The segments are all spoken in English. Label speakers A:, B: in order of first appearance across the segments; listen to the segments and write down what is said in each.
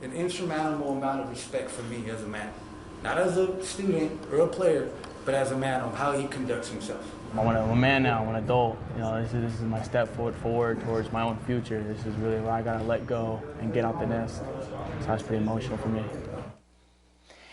A: an insurmountable amount of respect for me as a man. Not as a student or a player, but as a man on how he conducts himself.
B: I'm a man now, I'm an adult. You know, this is my step forward towards my own future. This is really where I gotta let go and get out the nest. So that's pretty emotional for me.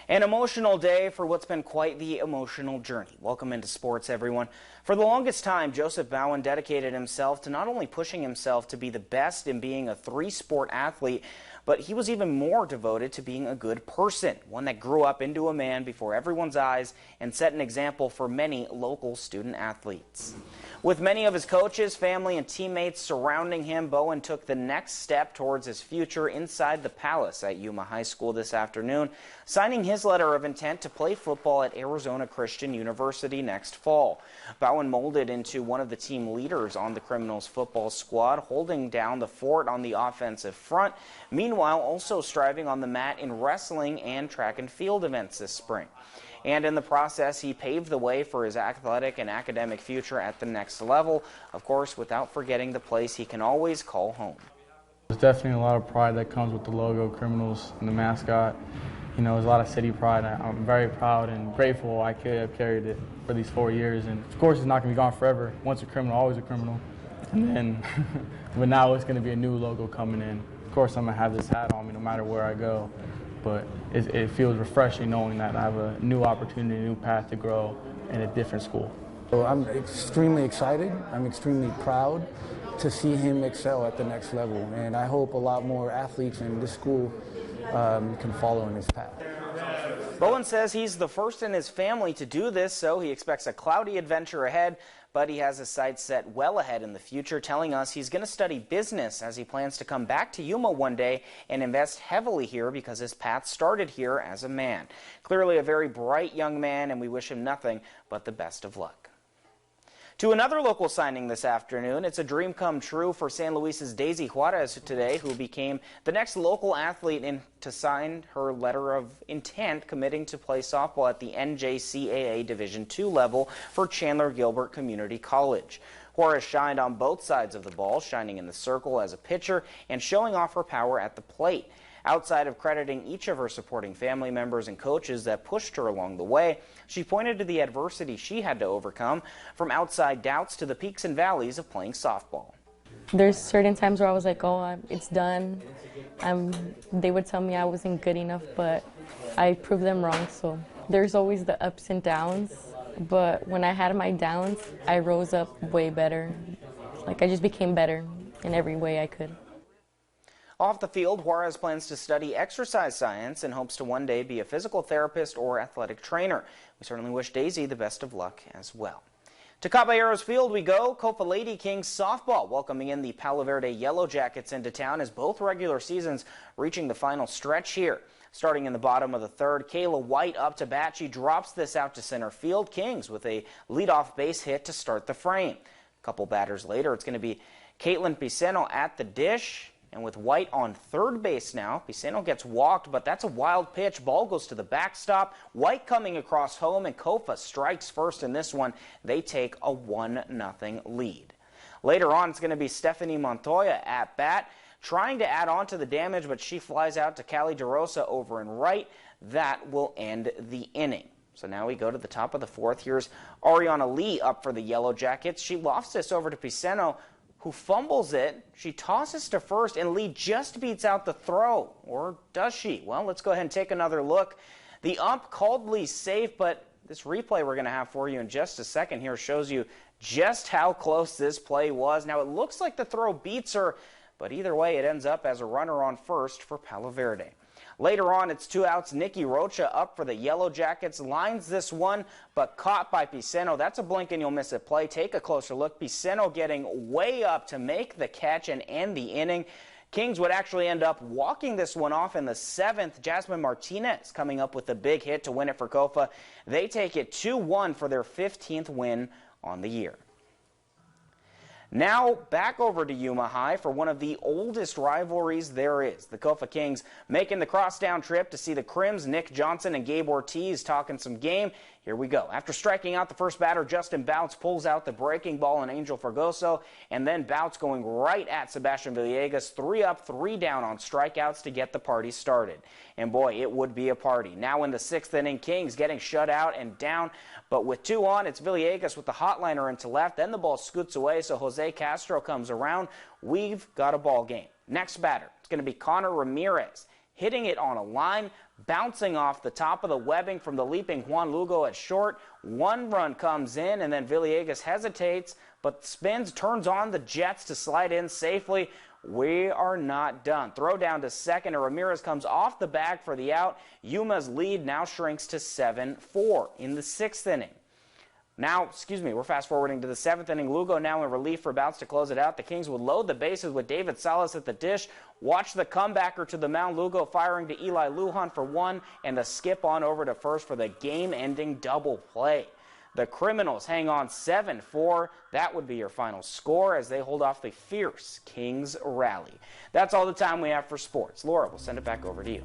C: An emotional day for what's been quite the emotional journey. Welcome into sports, everyone. For the longest time, Joseph Bowen dedicated himself to not only pushing himself to be the best in being a three-sport athlete, but he was even more devoted to being a good person, one that grew up into a man before everyone's eyes and set an example for many local student athletes. With many of his coaches, family, and teammates surrounding him, Bowen took the next step towards his future inside the Palace at Yuma High School this afternoon, signing his letter of intent to play football at Arizona Christian University next fall. Bowen molded into one of the team leaders on the Criminals football squad, holding down the fort on the offensive front, meanwhile also striving on the mat in wrestling and track and field events this spring. And in the process, he paved the way for his athletic and academic future at the next level, of course, without forgetting the place he can always call home.
B: There's definitely a lot of pride that comes with the logo, Criminals, and the mascot. You know, there's a lot of city pride. I'm very proud and grateful I could have carried it for these 4 years. And of course, it's not going to be gone forever. Once a criminal, always a criminal. And then, but now it's going to be a new logo coming in. Of course, I'm going to have this hat on me no matter where I go. But it feels refreshing knowing that I have a new opportunity, a new path to grow in a different school.
A: So I'm extremely excited. I'm extremely proud to see him excel at the next level. And I hope a lot more athletes in this school can follow in his path.
C: Bowen says he's the first in his family to do this, so he expects a cloudy adventure ahead, but he has his sights set well ahead in the future, telling us he's going to study business as he plans to come back to Yuma one day and invest heavily here because his path started here as a man. Clearly a very bright young man, and we wish him nothing but the best of luck. To another local signing this afternoon, it's a dream come true for San Luis's Daisy Juarez today, who became the next local athlete to sign her letter of intent committing to play softball at the NJCAA Division II level for Chandler Gilbert Community College. Juarez shined on both sides of the ball, shining in the circle as a pitcher and showing off her power at the plate. Outside of crediting each of her supporting family members and coaches that pushed her along the way, she pointed to the adversity she had to overcome, from outside doubts to the peaks and valleys of playing softball.
D: There's certain times where I was like, oh, it's done. They would tell me I wasn't good enough, but I proved them wrong. So there's always the ups and downs, but when I had my downs, I rose up way better. Like, I just became better in every way I could.
C: Off the field, Juarez plans to study exercise science and hopes to one day be a physical therapist or athletic trainer. We certainly wish Daisy the best of luck as well. To Caballeros Field we go. Kofa Lady Kings softball welcoming in the Palo Verde Yellow Jackets into town as both regular seasons reaching the final stretch here. Starting in the bottom of the third, Kayla White up to bat. She drops this out to center field. Kings with a leadoff base hit to start the frame. A couple batters later, it's going to be Caitlin Piceno at the dish. And with White on third base now, Piceno gets walked, but that's a wild pitch. Ball goes to the backstop. White coming across home, and Kofa strikes first in this one. They take a 1-0 lead. Later on, it's going to be Stephanie Montoya at bat, trying to add on to the damage, but she flies out to Callie DeRosa over and right. That will end the inning. So now we go to the top of the fourth. Here's Ariana Lee up for the Yellow Jackets. She lofts this over to Piceno, who fumbles it. She tosses to first, and Lee just beats out the throw. Or does she? Well, let's go ahead and take another look. The ump called Lee safe, but this replay we're going to have for you in just a second here shows you just how close this play was. Now, it looks like the throw beats her, but either way, it ends up as a runner on first for Palo Verde. Later on, it's 2 outs. Nikki Rocha up for the Yellow Jackets. Lines this one, but caught by Piceno. That's a blink and you'll miss it play. Take a closer look. Piceno getting way up to make the catch and end the inning. Kings would actually end up walking this one off in the 7th. Jasmine Martinez coming up with a big hit to win it for Kofa. They take it 2-1 for their 15th win on the year. Now back over to Yuma High for one of the oldest rivalries there is. The Kofa Kings making the crosstown trip to see the Crims. Nick Johnson and Gabe Ortiz talking some game. Here we go. After striking out the first batter, Justin Bouts pulls out the breaking ball on Angel Fergoso, and then Bouts going right at Sebastian Villegas. 3 up, 3 down on strikeouts to get the party started. And boy, it would be a party. Now in the 6th inning, Kings getting shut out and down, but with 2 on, it's Villegas with the hotliner into left. Then the ball scoots away, so Jose Castro comes around. We've got a ball game. Next batter, it's going to be Connor Ramirez. Hitting it on a line, bouncing off the top of the webbing from the leaping Juan Lugo at short. 1 run comes in, and then Villegas hesitates, but spins, turns on the Jets to slide in safely. We are not done. Throw down to second, and Ramirez comes off the bag for the out. Yuma's lead now shrinks to 7-4 in the 6th inning. Now, we're fast forwarding to the 7th inning. Lugo now in relief for Bouts to close it out. The Kings would load the bases with David Salas at the dish. Watch the comebacker to the mound. Lugo firing to Eli Lujan for 1, and the skip on over to first for the game-ending double play. The Criminals hang on 7-4. That would be your final score as they hold off the fierce Kings rally. That's all the time we have for sports. Laura, we'll send it back over to you.